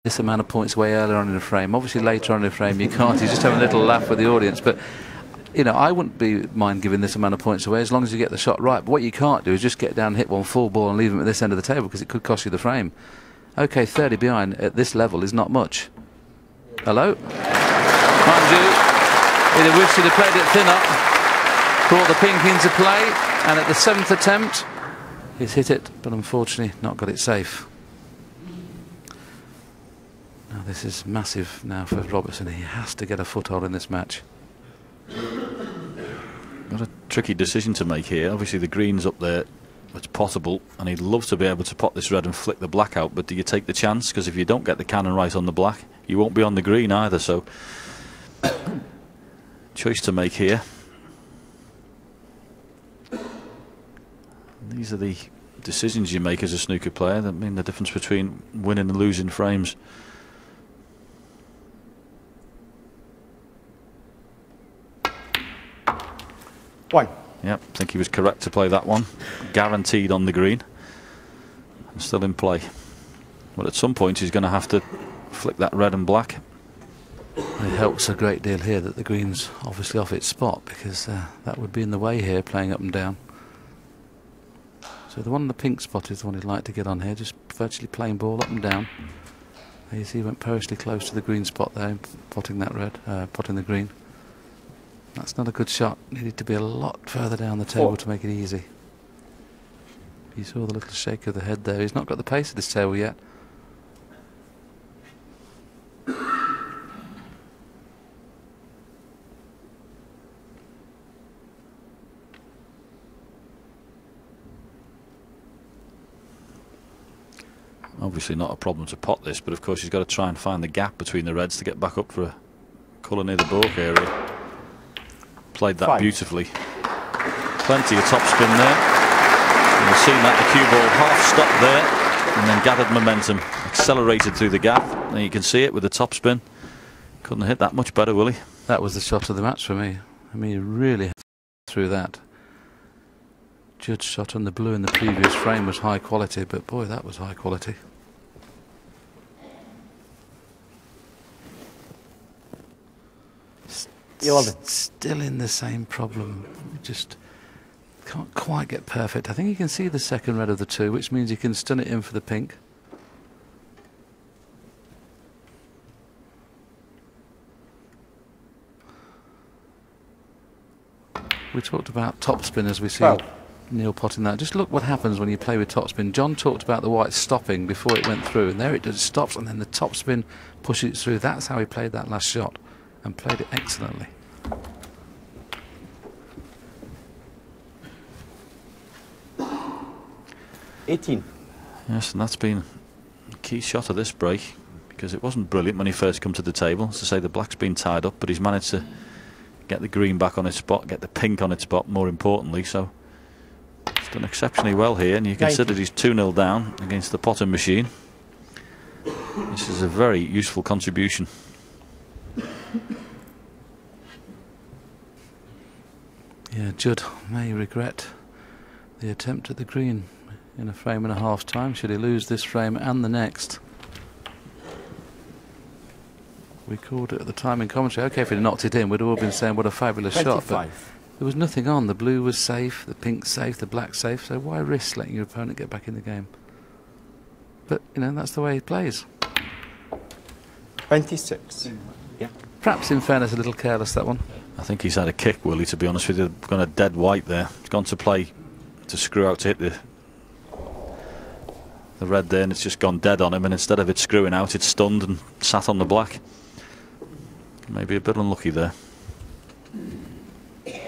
this amount of points away earlier on in the frame. Obviously later on in the frame you can't. He's just having a little laugh with the audience. But you know, I wouldn't mind giving this amount of points away as long as you get the shot right. But what you can't do is just get down and hit one full ball and leave him at this end of the table, because it could cost you the frame. Okay, 30 behind at this level is not much. Hello? Mind you, he'd have wished he'd have played it thinner, brought the pink into play, and at the 7th attempt he's hit it, but unfortunately not got it safe. Now this is massive now for Robertson. He has to get a foothold in this match. Got a tricky decision to make here. Obviously the green's up there, it's possible, and he'd love to be able to pot this red and flick the black out, but do you take the chance? Because if you don't get the cannon right on the black, you won't be on the green either. So choice to make here. These are the decisions you make as a snooker player that mean the difference between winning and losing frames. One. Yep, I think he was correct to play that one. Guaranteed on the green. And still in play. But at some point he's going to have to flick that red and black. It helps a great deal here that the green's obviously off its spot, because that would be in the way here, playing up and down. So the one in the pink spot is the one he'd like to get on here, just virtually playing ball up and down. You see he went perilously close to the green spot there, potting that red, potting the green. That's not a good shot. Needed to be a lot further down the table to make it easy. You saw the little shake of the head there. He's not got the pace of this table yet. Obviously not a problem to pot this, but of course he's got to try and find the gap between the reds to get back up for a colour near the baulk area. Played that beautifully. Plenty of topspin there. And you've seen that the cue ball half stopped there and then gathered momentum, accelerated through the gap. And you can see it with the topspin. Couldn't hit that much better, will he? That was the shot of the match for me. I mean, he really through that. Judd's shot on the blue in the previous frame was high quality, but boy, that was high quality. Still in the same problem. Just can't quite get perfect. I think you can see the second red of the two, which means you can stun it in for the pink. We talked about topspin as we see Neil potting that. Just look what happens when you play with topspin. John talked about the white stopping before it went through, and there it does, it stops, and then the topspin pushes it through. That's how he played that last shot, and played it excellently. Yes, and that's been a key shot of this break, because it wasn't brilliant when he first come to the table. As I say, the black's been tied up, but he's managed to get the green back on its spot, get the pink on its spot, more importantly. So he's done exceptionally well here, and you consider he's 2-0 down against the potting machine. This is a very useful contribution. Yeah, Judd may regret the attempt at the green in a frame and a half's time, should he lose this frame and the next. We called it at the time in commentary. Okay, if he'd knocked it in, we'd all been saying what a fabulous shot, but there was nothing on. The blue was safe, the pink safe, the black safe, so why risk letting your opponent get back in the game? But, you know, that's the way he plays. 26. Yeah. Perhaps, in fairness, a little careless, that one. I think he's had a kick, Willie, to be honest with you. Gone a dead white there. He's gone to play to screw out to hit the red there, and it's just gone dead on him, and instead of it screwing out, it's stunned and sat on the black. Maybe a bit unlucky there. Yes,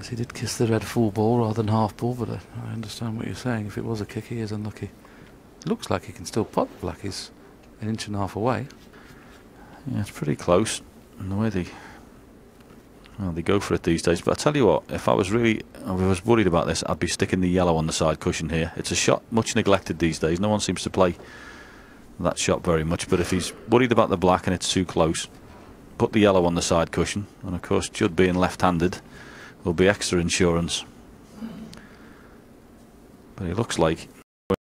he did kiss the red full ball rather than half ball, but I understand what you're saying. If it was a kick, he is unlucky. It looks like he can still pot the black. He's an inch and a half away. Yeah, it's pretty close. And the way they go for it these days. But I tell you what, if I was worried about this, I'd be sticking the yellow on the side cushion here. It's a shot much neglected these days. No one seems to play that shot very much. But if he's worried about the black and it's too close, put the yellow on the side cushion. And of course, Judd being left-handed will be extra insurance. But he looks like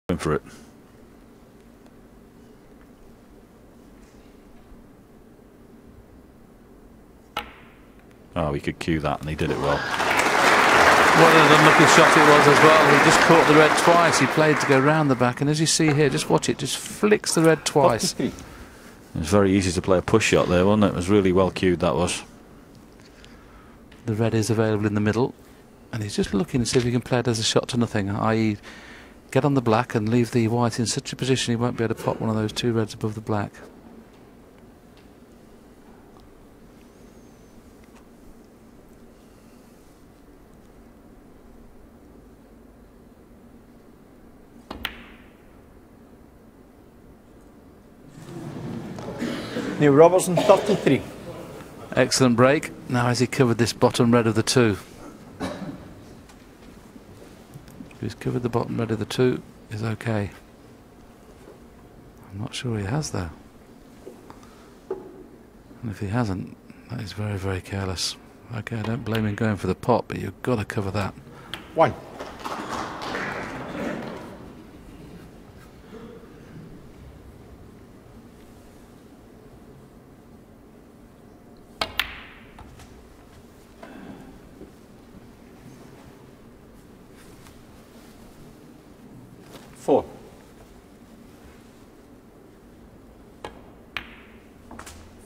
going for it. Oh, he could cue that, and he did it well. What an unlucky shot it was as well. He just caught the red twice. He played to go round the back, and as you see here, just watch it, just flicks the red twice. It was very easy to play a push shot there, wasn't it? It was really well cued, that was. The red is available in the middle, and he's just looking to see if he can play it as a shot to nothing, i.e. get on the black and leave the white in such a position he won't be able to pop one of those two reds above the black. Neil Robertson, 33. Excellent break. Now has he covered this bottom red of the two? If he's covered the bottom red of the two, is okay. I'm not sure he has though. And if he hasn't, that is very, very careless. Okay, I don't blame him going for the pot, but you've got to cover that. 1. Four.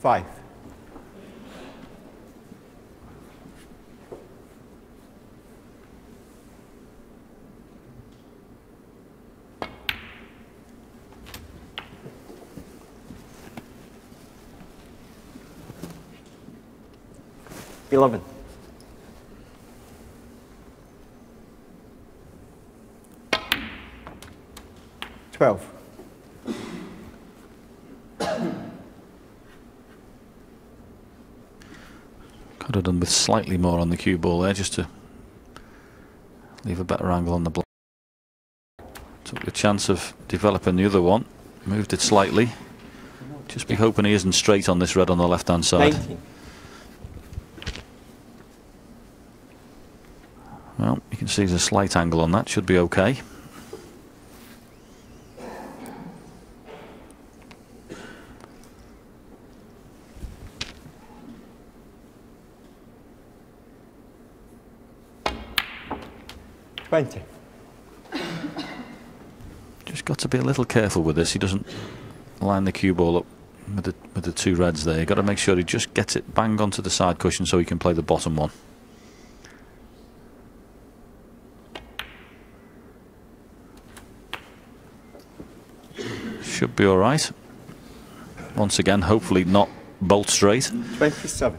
5. 11. 12. Could have done with slightly more on the cue ball there, just to leave a better angle on the black. Took the chance of developing the other one, moved it slightly. Just be hoping he isn't straight on this red on the left hand side. 19. Well, you can see there's a slight angle on that, should be okay. Just got to be a little careful with this. He doesn't line the cue ball up with the two reds there. You've got to make sure he just gets it bang onto the side cushion so he can play the bottom one. Should be alright. Once again, hopefully not bolt straight. 27.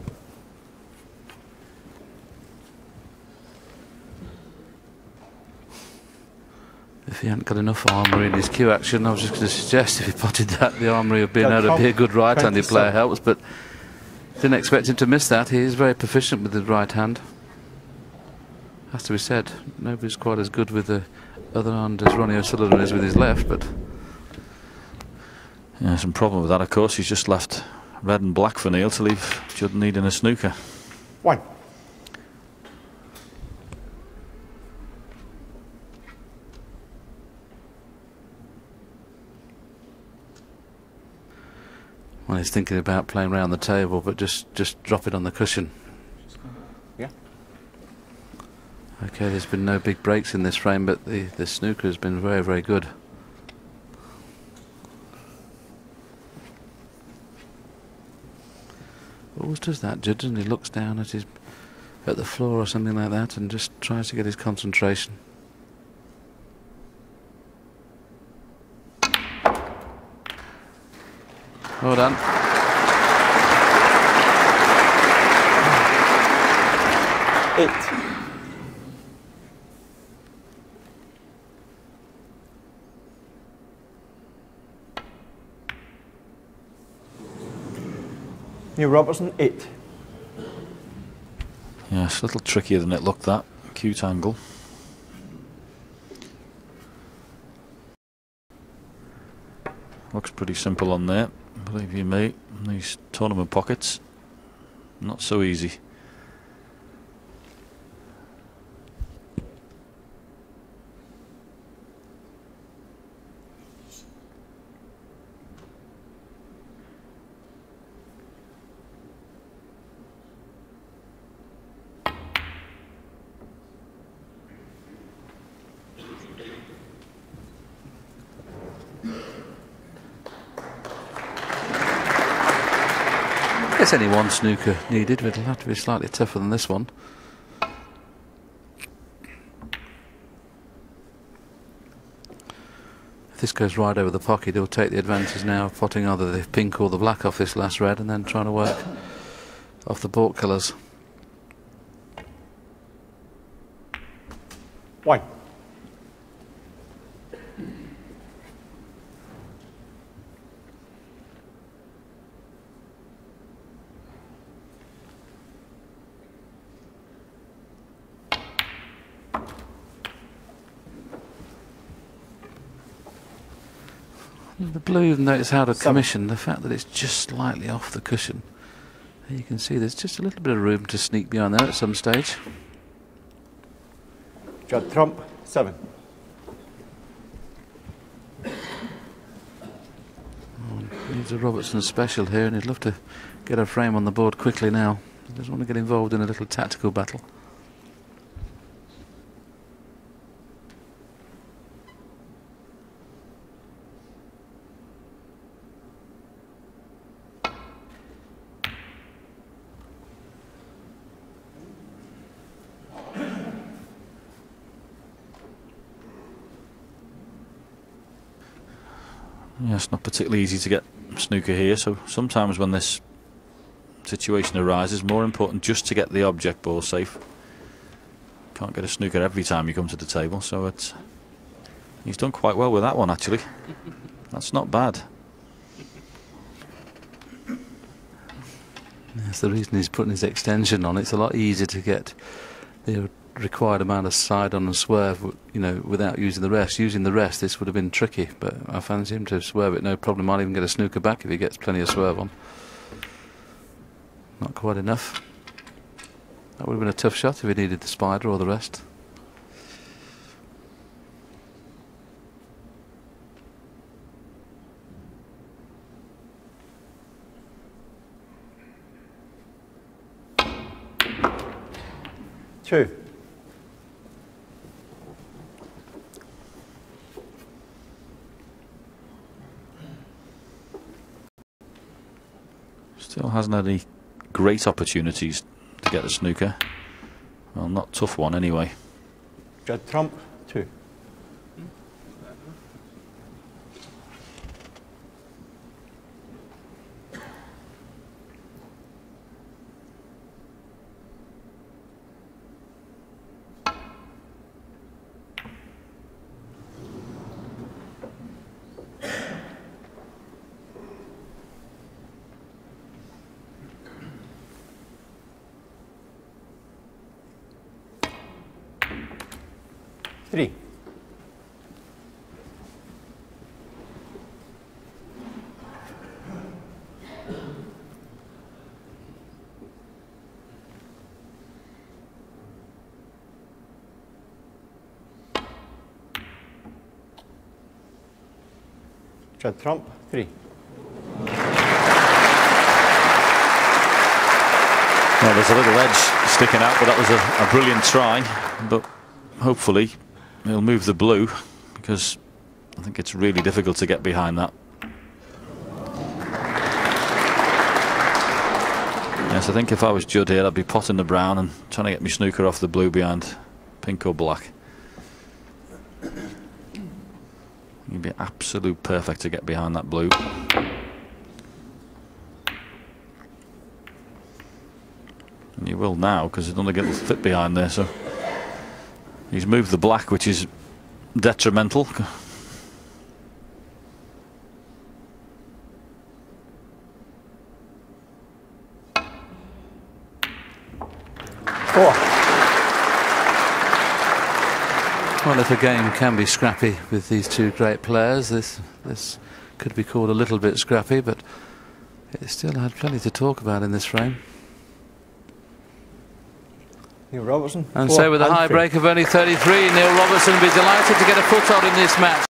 If he hadn't got enough armoury in his cue action, I was just going to suggest if he potted that, the armoury of being able to be a good right-handed player helps, but didn't expect him to miss that. He is very proficient with the right hand. Has to be said, nobody's quite as good with the other hand as Ronnie O'Sullivan is with his left, but... Yeah, some problem with that, of course. He's just left red and black for Neil to leave Judd needing a snooker. 1. Well, he's thinking about playing round the table, but just drop it on the cushion. Yeah. Okay, there's been no big breaks in this frame, but the snooker has been very, very good. Always does that, Judd, and he looks down at the floor or something like that, and just tries to get his concentration. Well done. Eight. Neil Robertson, 8. Yeah, it's a little trickier than it looked, that cute angle. Looks pretty simple on there, believe you me. These tournament pockets, not so easy. There's only one snooker needed, but it'll have to be slightly tougher than this one. If this goes right over the pocket, he'll take the advantage now of potting either the pink or the black off this last red, and then trying to work off the baulk colours. One. The blue, notice how to commission the fact that it's just slightly off the cushion. You can see there's just a little bit of room to sneak behind there at some stage. Judd trump, 7. Needs a Robertson special here, and he'd love to get a frame on the board quickly now. He doesn't want to get involved in a little tactical battle. Yeah, it's not particularly easy to get snooker here, so sometimes when this situation arises, more important just to get the object ball safe. Can't get a snooker every time you come to the table, so he's done quite well with that one actually. That's not bad. That's the reason he's putting his extension on. It's a lot easier to get the required amount of side on and swerve, you know, without using the rest. Using the rest, this would have been tricky, but I fancy him to swerve it, no problem. Might even get a snooker back if he gets plenty of swerve on. Not quite enough. That would have been a tough shot if he needed the spider or the rest. Two. Still hasn't had any great opportunities to get the snooker. Well, not tough one anyway. Judd trump, 2. Three. Judd trump, 3. Well, there's a little edge sticking out, but that was a brilliant try. But hopefully he'll move the blue, because I think it's really difficult to get behind that. Yes, I think if I was Judd here, I'd be potting the brown and trying to get my snooker off the blue behind pink or black. You'd be absolute perfect to get behind that blue. And you will now, because it's only going to fit behind there. So he's moved the black, which is detrimental. 4. Well, if a game can be scrappy with these two great players, this could be called a little bit scrappy, but it still had plenty to talk about in this frame. Neil Robertson. And so with a high break of only 33, Neil Robertson will be delighted to get a foothold in this match.